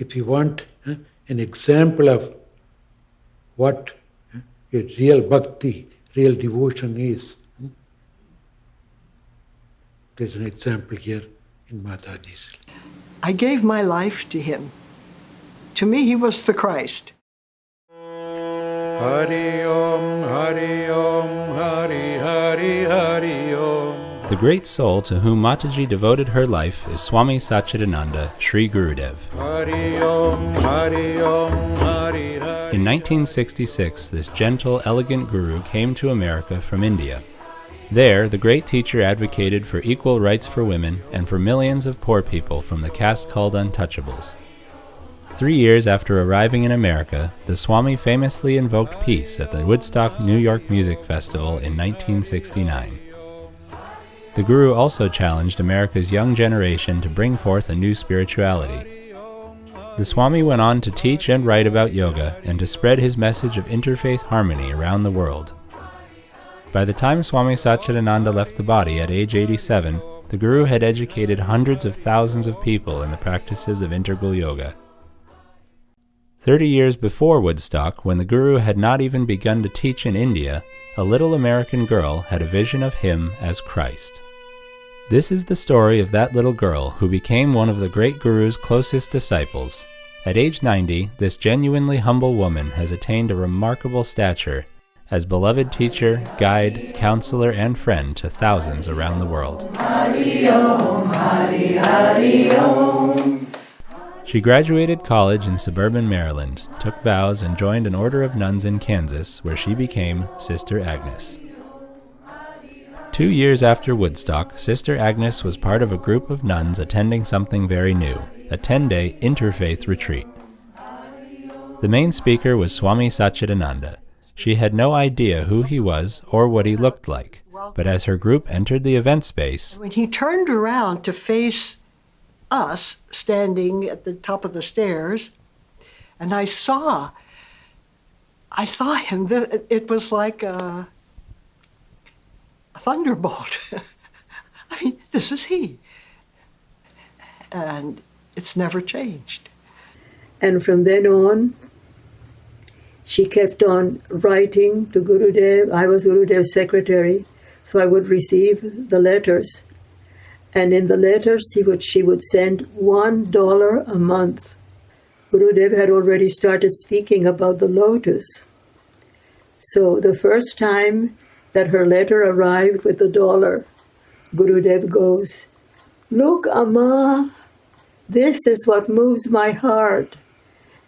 if you want an example of what a real bhakti, real devotion is, there's an example here in Mataji's. I gave my life to him. To me, he was the Christ. Hari Om, Hari Om, Hari Hari Hari Om. The great soul to whom Mataji devoted her life is Swami Satchidananda, Sri Gurudev. Hari Om, Hari Om, Hari Hari. In 1966, this gentle, elegant guru came to America from India. There, the great teacher advocated for equal rights for women and for millions of poor people from the caste called untouchables. 3 years after arriving in America, the Swami famously invoked peace at the Woodstock, New York Music Festival in 1969. The Guru also challenged America's young generation to bring forth a new spirituality. The Swami went on to teach and write about yoga and to spread his message of interfaith harmony around the world. By the time Swami Satchidananda left the body at age 87, the Guru had educated hundreds of thousands of people in the practices of integral yoga. 30 years before Woodstock, when the Guru had not even begun to teach in India, a little American girl had a vision of him as Christ. This is the story of that little girl who became one of the great Guru's closest disciples. At age 90, this genuinely humble woman has attained a remarkable stature as beloved teacher, guide, counselor, and friend to thousands around the world. Hari Om, Hari Hari Om. She graduated college in suburban Maryland, took vows, and joined an order of nuns in Kansas, where she became Sister Agnes. 2 years after Woodstock, Sister Agnes was part of a group of nuns attending something very new, a 10-day interfaith retreat. The main speaker was Swami Satchidananda. She had no idea who he was or what he looked like, but as her group entered the event space, When he turned around to face us standing at the top of the stairs, and I saw him. It was like a thunderbolt. I mean, this is he. And it's never changed. And from then on, she kept on writing to Gurudev. I was Gurudev's secretary, so I would receive the letters. And in the letters, she would send $1 a month. Gurudev had already started speaking about the lotus. So the first time that her letter arrived with $1, Gurudev goes, "Look, Amma, this is what moves my heart.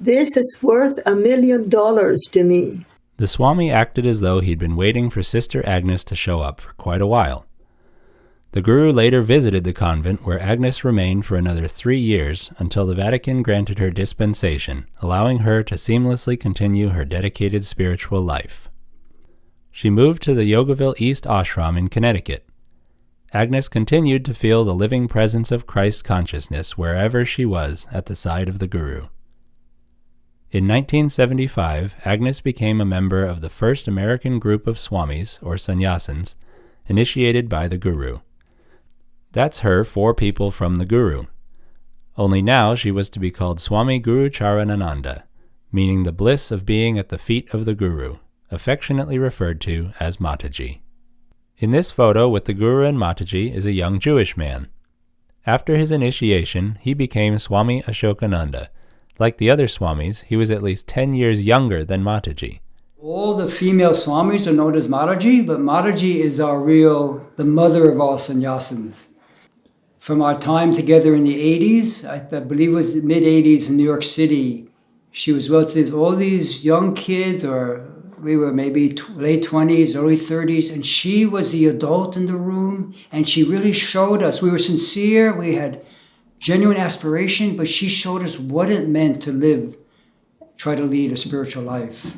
This is worth $1 million to me." the Swami acted as though he'd been waiting for Sister Agnes to show up for quite a while. The Guru later visited the convent where Agnes remained for another 3 years until the Vatican granted her dispensation, allowing her to seamlessly continue her dedicated spiritual life. She moved to the Yogaville East Ashram in Connecticut. Agnes continued to feel the living presence of Christ consciousness wherever she was at the side of the Guru. In 1975, Agnes became a member of the first American group of Swamis, or sannyasins, initiated by the Guru. That's her 4 people from the Guru. Only now she was to be called Swami Gurucharanananda, meaning the bliss of being at the feet of the Guru, affectionately referred to as Mataji. In this photo with the Guru and Mataji is a young Jewish man. After his initiation, he became Swami Ashokananda. Like the other Swamis, he was at least 10 years younger than Mataji. All the female Swamis are known as Mataji, but Mataji is the mother of all sannyasins. From our time together in the 80s, I believe it was the mid-80s in New York City, she was with all these young kids, or we were maybe late 20s, early 30s, and she was the adult in the room, and she really showed us. We were sincere, we had genuine aspiration, but she showed us what it meant to try to lead a spiritual life.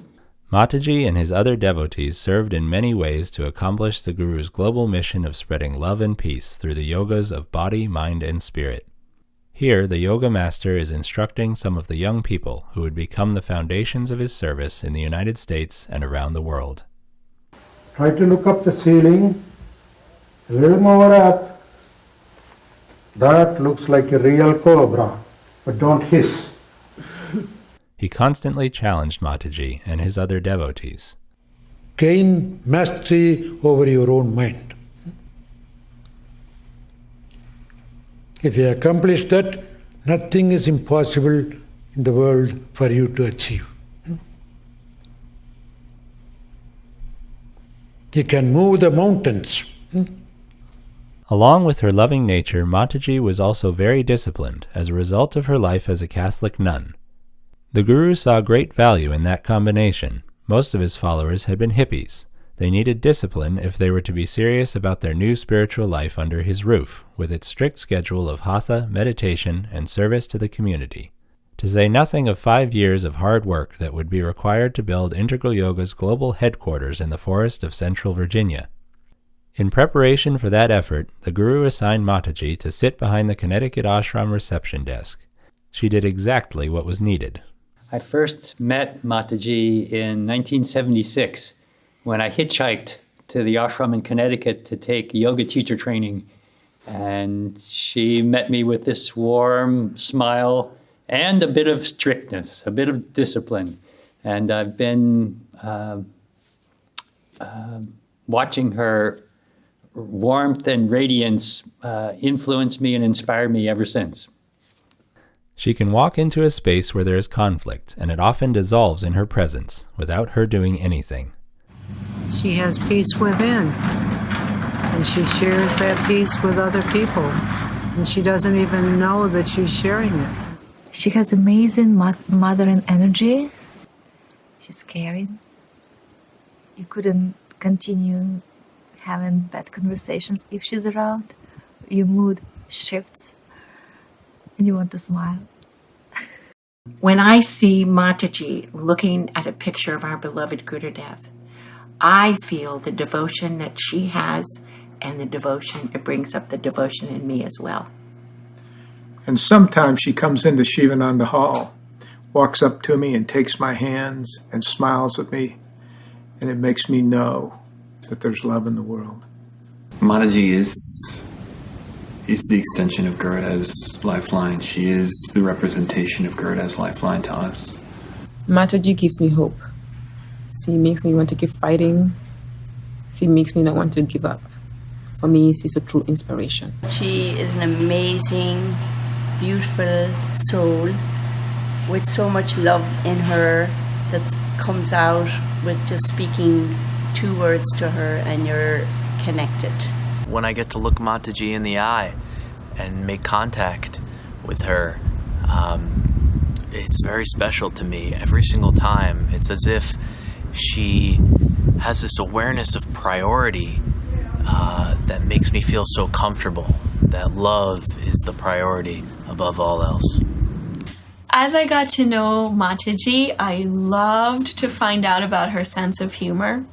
Mataji and his other devotees served in many ways to accomplish the Guru's global mission of spreading love and peace through the yogas of body, mind, and spirit. Here, the yoga master is instructing some of the young people who would become the foundations of his service in the United States and around the world. Try to look up the ceiling, a little more up. That looks like a real cobra, but don't hiss. He constantly challenged Mataji and his other devotees. Gain mastery over your own mind. If you accomplish that, nothing is impossible in the world for you to achieve. You can move the mountains. Along with her loving nature, Mataji was also very disciplined as a result of her life as a Catholic nun. The Guru saw great value in that combination. Most of his followers had been hippies. They needed discipline if they were to be serious about their new spiritual life under his roof, with its strict schedule of hatha, meditation, and service to the community. To say nothing of 5 years of hard work that would be required to build Integral Yoga's global headquarters in the forest of Central Virginia. In preparation for that effort, the Guru assigned Mataji to sit behind the Connecticut Ashram reception desk. She did exactly what was needed. I first met Mataji in 1976 when I hitchhiked to the ashram in Connecticut to take yoga teacher training. And she met me with this warm smile and a bit of strictness, a bit of discipline. And I've been watching her warmth and radiance influence me and inspire me ever since. She can walk into a space where there is conflict, and it often dissolves in her presence, without her doing anything. She has peace within, and she shares that peace with other people, and she doesn't even know that she's sharing it. She has amazing mothering energy. She's caring. You couldn't continue having bad conversations if she's around. Your mood shifts and you want to smile. When I see Mataji looking at a picture of our beloved Gurudev, I feel the devotion that she has, and the devotion, it brings up the devotion in me as well. And sometimes she comes into Shivananda Hall, walks up to me and takes my hands and smiles at me, and it makes me know that there's love in the world. Mataji is the extension of Gurudev's lifeline. She is the representation of Gurudev's lifeline to us. Mataji gives me hope. She makes me want to keep fighting. She makes me not want to give up. For me, she's a true inspiration. She is an amazing, beautiful soul with so much love in her that comes out with just speaking 2 words to her and you're connected. When I get to look Mataji in the eye and make contact with her, it's very special to me every single time. It's as if she has this awareness of priority that makes me feel so comfortable, that love is the priority above all else. As I got to know Mataji, I loved to find out about her sense of humor.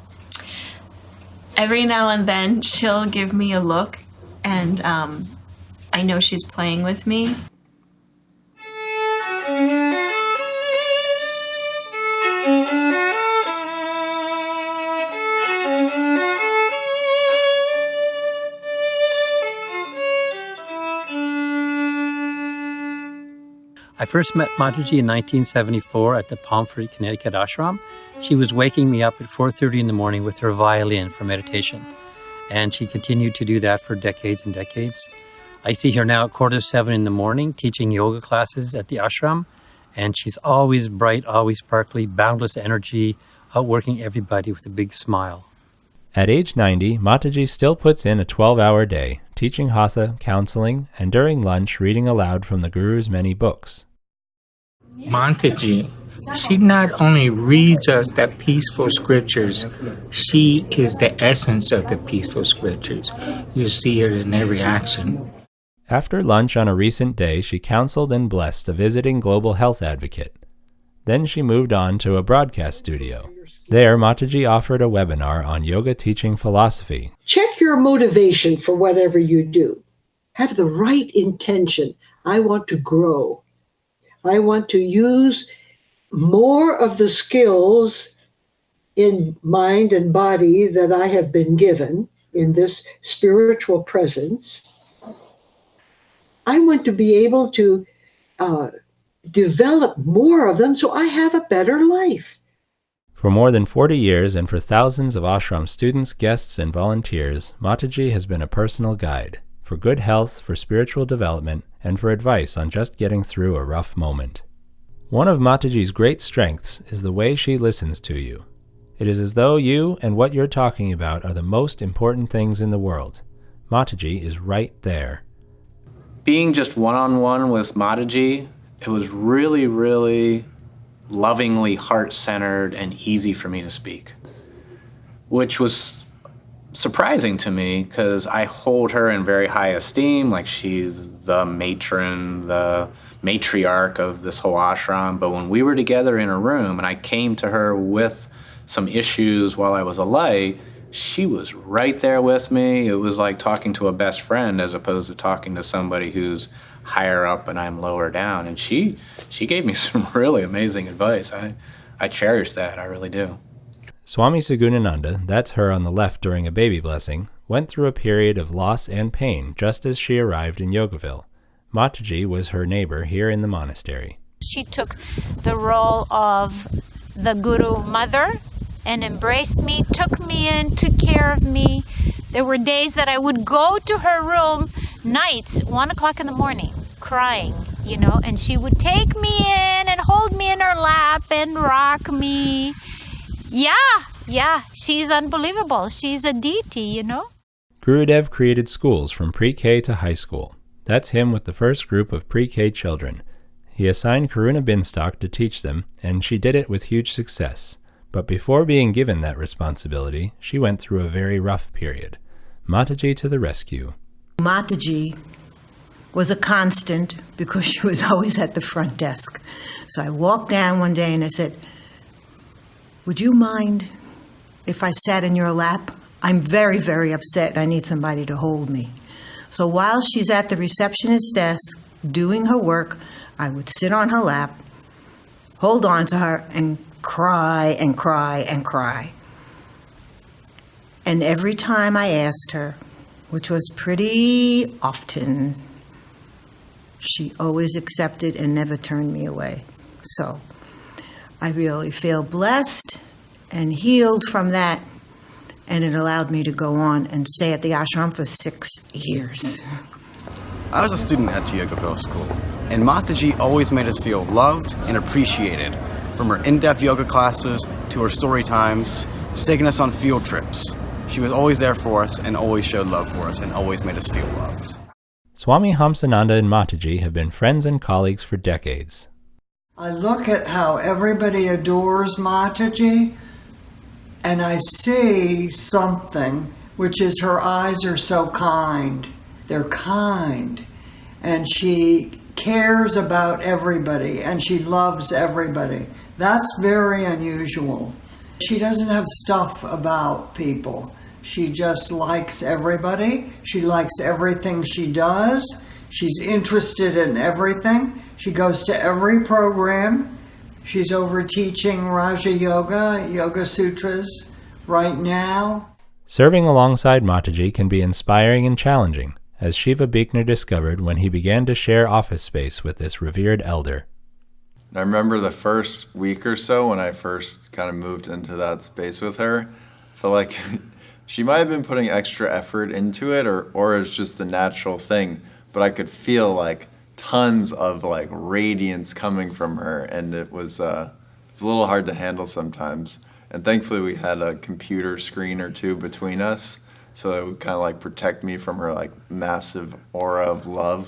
Every now and then she'll give me a look and I know she's playing with me. I first met Mataji in 1974 at the Pomfrey, Connecticut Ashram. She was waking me up at 4:30 in the morning with her violin for meditation. And she continued to do that for decades and decades. I see her now at 6:45 in the morning teaching yoga classes at the ashram. And she's always bright, always sparkly, boundless energy, outworking everybody with a big smile. At age 90, Mataji still puts in a 12-hour day, teaching hatha, counseling, and during lunch reading aloud from the Guru's many books. Mataji, she not only reads us the peaceful scriptures, she is the essence of the peaceful scriptures. You see her in every action. After lunch on a recent day, she counseled and blessed a visiting global health advocate. Then she moved on to a broadcast studio. There, Mataji offered a webinar on yoga teaching philosophy. Check your motivation for whatever you do. Have the right intention. I want to grow. I want to use more of the skills in mind and body that I have been given in this spiritual presence. I want to be able to develop more of them so I have a better life. For more than 40 years and for thousands of ashram students, guests, and volunteers, Mataji has been a personal guide for good health, for spiritual development, and for advice on just getting through a rough moment. One of Mataji's great strengths is the way she listens to you. It is as though you and what you're talking about are the most important things in the world. Mataji is right there. Being just one-on-one with Mataji, it was really, really lovingly heart-centered and easy for me to speak, which was surprising to me because I hold her in very high esteem, like she's the matron, the matriarch of this whole ashram. But when we were together in a room and I came to her with some issues while I was a light, she was right there with me. It was like talking to a best friend as opposed to talking to somebody who's higher up and I'm lower down. And she gave me some really amazing advice. I cherish that, I really do. Swami Satchidananda, that's her on the left during a baby blessing, went through a period of loss and pain just as she arrived in Yogaville. Mataji was her neighbor here in the monastery. She took the role of the Guru mother and embraced me, took me in, took care of me. There were days that I would go to her room, nights, 1 o'clock in the morning, crying, and she would take me in and hold me in her lap and rock me. Yeah, she's unbelievable. She's a deity, Gurudev created schools from pre-K to high school. That's him with the first group of pre-K children. He assigned Karuna Binstock to teach them, and she did it with huge success. But before being given that responsibility, she went through a very rough period. Mataji to the rescue. Mataji was a constant because she was always at the front desk. So I walked down one day and I said, "Would you mind if I sat in your lap? I'm very, very upset. I need somebody to hold me." So while she's at the receptionist's desk doing her work, I would sit on her lap, hold on to her, and cry and cry and cry. And every time I asked her, which was pretty often, she always accepted and never turned me away. So I really feel blessed and healed from that, and it allowed me to go on and stay at the ashram for 6 years. I was a student at Yogaville School, and Mataji always made us feel loved and appreciated. From her in-depth yoga classes to her story times, to taking us on field trips. She was always there for us and always showed love for us and always made us feel loved. Swami Hamsananda and Mataji have been friends and colleagues for decades. I look at how everybody adores Mataji, and I see something, which is her eyes are so kind. They're kind. And she cares about everybody, and she loves everybody. That's very unusual. She doesn't have stuff about people. She just likes everybody. She likes everything she does. She's interested in everything. She goes to every program. She's over teaching Raja Yoga, Yoga Sutras right now. Serving alongside Mataji can be inspiring and challenging, as Shiva Bhikner discovered when he began to share office space with this revered elder. I remember the first week or so when I first kind of moved into that space with her, I felt like she might have been putting extra effort into it, or it's just the natural thing, but I could feel like tons of like radiance coming from her, and it was a little hard to handle sometimes. And thankfully we had a computer screen or two between us, so it would kind of like protect me from her like massive aura of love.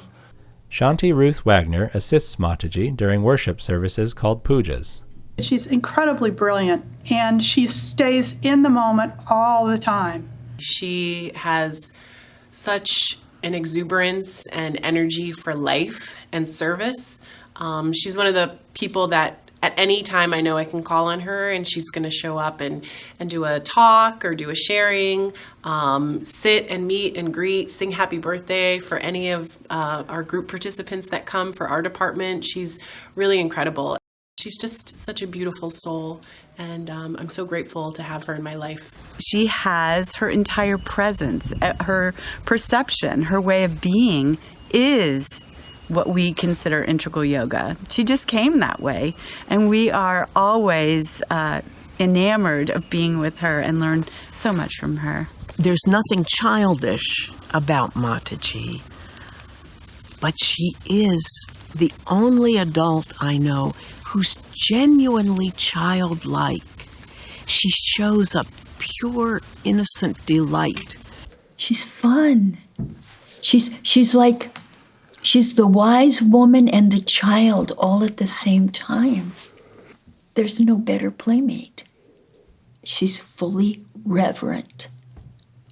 Shanti Ruth Wagner assists Mataji during worship services called pujas. She's incredibly brilliant, and she stays in the moment all the time. She has such an exuberance and energy for life and service. She's one of the people that at any time I know I can call on her and she's going to show up and do a talk or do a sharing, sit and meet and greet, sing happy birthday for any of our group participants that come for our department. She's really incredible. She's just such a beautiful soul, and I'm so grateful to have her in my life. She has her entire presence, her perception, her way of being is what we consider integral yoga. She just came that way, and we are always enamored of being with her and learn so much from her. There's nothing childish about Mataji, but she is the only adult I know who's genuinely childlike. She shows a pure, innocent delight. She's fun. She's the wise woman and the child all at the same time. There's no better playmate. She's fully reverent.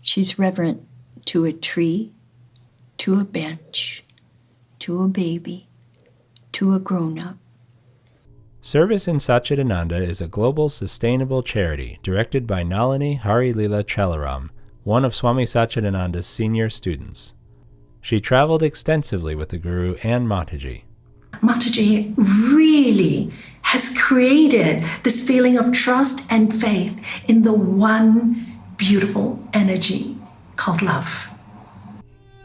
She's reverent to a tree, to a bench, to a baby, to a grown-up. Service in Satchidananda is a global sustainable charity directed by Nalini Harilila Chalaram, one of Swami Satchidananda's senior students. She traveled extensively with the Guru and Mataji. Mataji really has created this feeling of trust and faith in the one beautiful energy called love.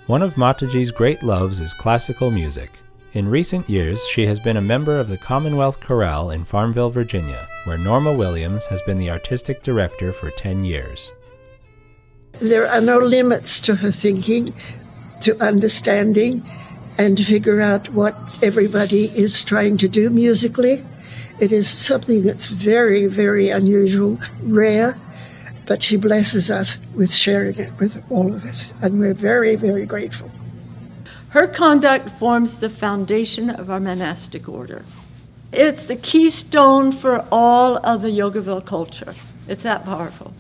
One of Mataji's great loves is classical music. In recent years, she has been a member of the Commonwealth Chorale in Farmville, Virginia, where Norma Williams has been the artistic director for 10 years. There are no limits to her thinking, to understanding, and to figure out what everybody is trying to do musically. It is something that's very, very unusual, rare, but she blesses us with sharing it with all of us, and we're very, very grateful. Her conduct forms the foundation of our monastic order. It's the keystone for all of the Yogaville culture. It's that powerful.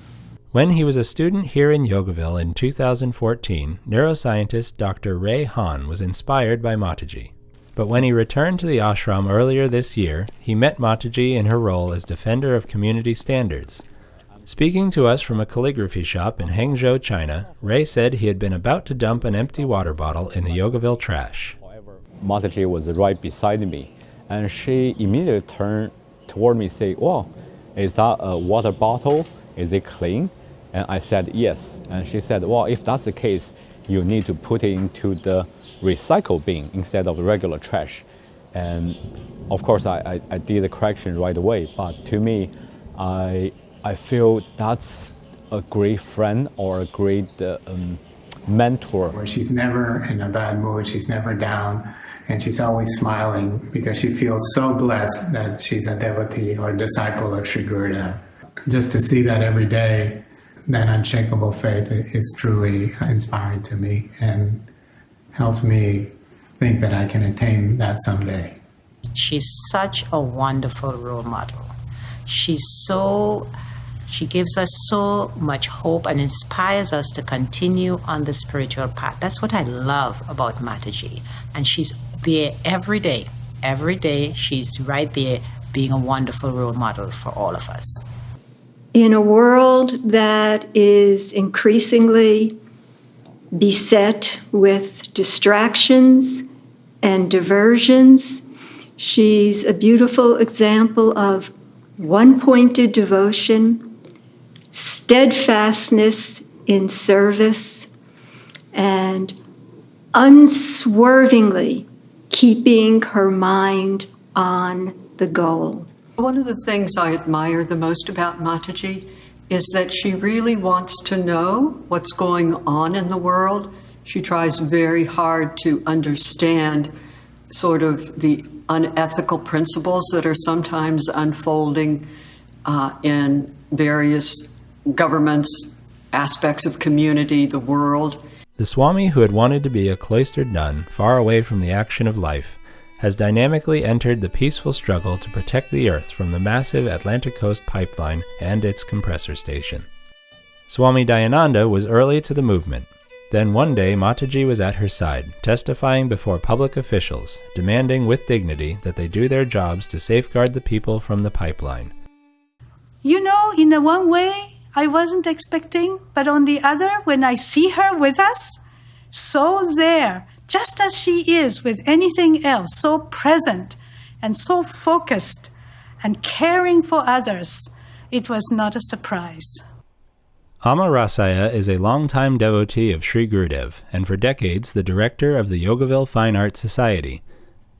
When he was a student here in Yogaville in 2014, neuroscientist Dr. Ray Hahn was inspired by Mataji. But when he returned to the ashram earlier this year, he met Mataji in her role as defender of community standards. Speaking to us from a calligraphy shop in Hangzhou, China, Ray said he had been about to dump an empty water bottle in the Yogaville trash. Mataji was right beside me, and she immediately turned toward me and said, "Well, is that a water bottle? Is it clean?" And I said, "Yes." And she said, "Well, if that's the case, you need to put it into the recycle bin instead of the regular trash." And of course, I did the correction right away, but to me, I feel that's a great friend or a great mentor. Where she's never in a bad mood, she's never down, and she's always smiling because she feels so blessed that she's a devotee or disciple of Sri Gurudev. Just to see that every day, that unshakable faith is truly inspiring to me and helps me think that I can attain that someday. She's such a wonderful role model. She gives us so much hope and inspires us to continue on the spiritual path. That's what I love about Mataji. And she's there every day. Every day she's right there being a wonderful role model for all of us. In a world that is increasingly beset with distractions and diversions, she's a beautiful example of one-pointed devotion, steadfastness in service, and unswervingly keeping her mind on the goal. One of the things I admire the most about Mataji is that she really wants to know what's going on in the world. She tries very hard to understand sort of the unethical principles that are sometimes unfolding in various governments, aspects of community, the world. The Swami, who had wanted to be a cloistered nun, far away from the action of life, has dynamically entered the peaceful struggle to protect the earth from the massive Atlantic Coast pipeline and its compressor station. Swami Dayananda was early to the movement. Then one day Mataji was at her side, testifying before public officials, demanding with dignity that they do their jobs to safeguard the people from the pipeline. You know, in a one way, I wasn't expecting, but on the other, when I see her with us, so there, just as she is with anything else, so present and so focused and caring for others, it was not a surprise. Amma Rasaya is a longtime devotee of Sri Gurudev, and for decades the director of the Yogaville Fine Arts Society.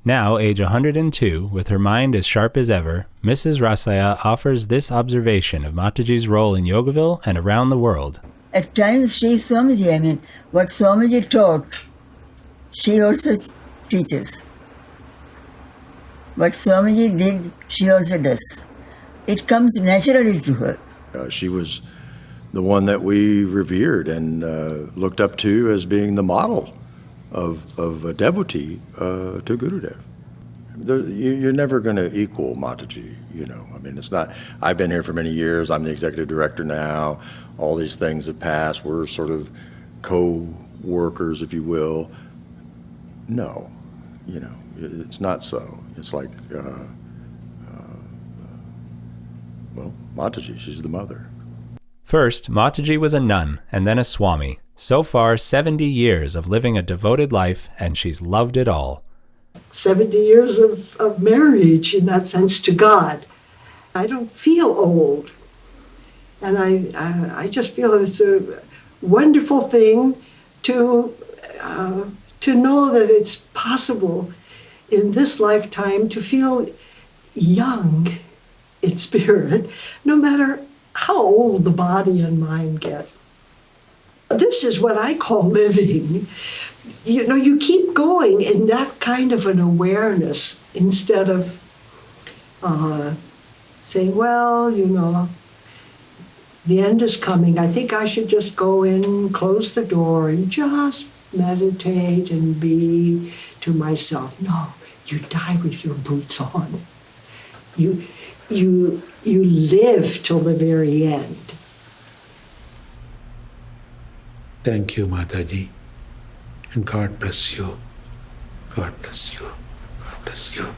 Now, age 102, with her mind as sharp as ever, Mrs. Rasaya offers this observation of Mataji's role in Yogaville and around the world. At times, she is Swamiji. What Swamiji taught, she also teaches. What Swamiji did, she also does. It comes naturally to her. She was the one that we revered and looked up to as being the model of a devotee to Gurudev. You're never going to equal Mataji, I mean, it's not, I've been here for many years, I'm the executive director now, all these things have passed, we're sort of co-workers, if you will. No, it's not so. It's like, Mataji, she's the mother. First, Mataji was a nun and then a Swami. So far, 70 years of living a devoted life, and she's loved it all. 70 years of marriage, in that sense, to God. I don't feel old. And I just feel it's a wonderful thing to know that it's possible in this lifetime to feel young in spirit, no matter how old the body and mind get. This is what I call living. You keep going in that kind of an awareness instead of saying, well, the end is coming. I think I should just go in, close the door, and just meditate and be to myself. No, you die with your boots on. You live till the very end. Thank you, Mataji, and God bless you. God bless you. God bless you.